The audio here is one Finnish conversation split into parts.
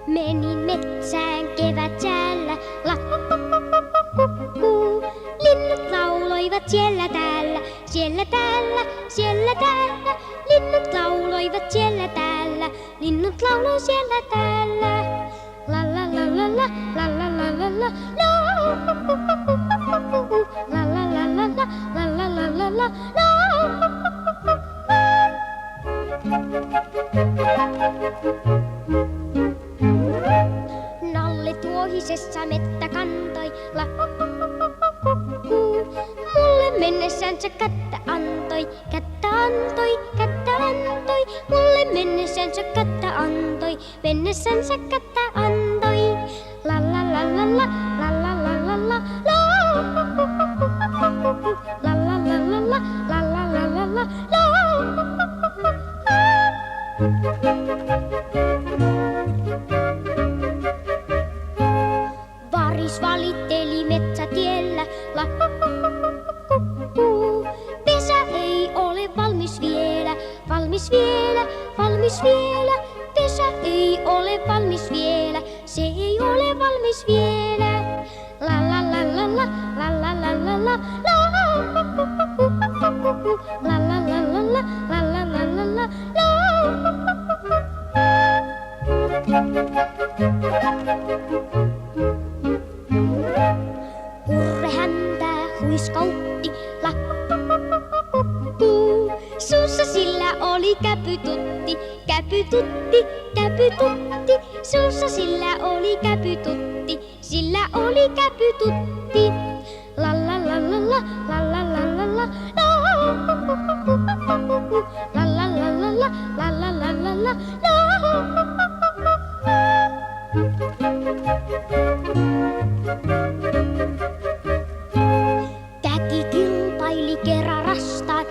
Menin metsään kevätsäällä, kukkuu. Linnut lauloivat siellä täällä, siellä täällä, siellä täällä. Linnut lauloivat siellä täällä, linnut lauloi siellä täällä. La la la la la, la la la la la, la. La la la la la, la la la la la, la. Nalle tuohisessa mettä kantoi, mulle mennessänsä kättä antoi, kättä antoi, kättä antoi. Mulle mennessänsä kättä antoi, mennessänsä kättä antoi. La la la la la, la la la la la, la. La la la la la, la la la la la, la. Varis valitteli metsätiellä, pesä ei ole valmis vielä, valmis vielä, valmis vielä. Pesä ei ole valmis vielä, se ei ole valmis vielä. La la la la la, la la la la la, la. La la la la la, la la la la la, la. Kurre häntä huiskautti, suussa sillä oli käpytutti, käpytutti, käpytutti. Suussa sillä oli käpytutti, sillä oli käpytutti. La la la la la, la la la la la, la. La la la la la, la la la la la, la. Täti kilpaili kerarastaan,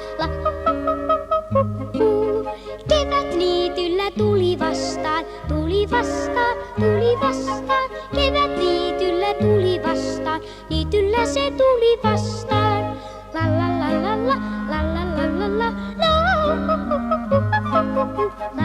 kevät niityllä tuli vastaan, tuli vastaan, tuli vastaan. Kevät niityllä tuli vastaan, niityllä se tuli vastaan. La la la la la, la la la la la, la.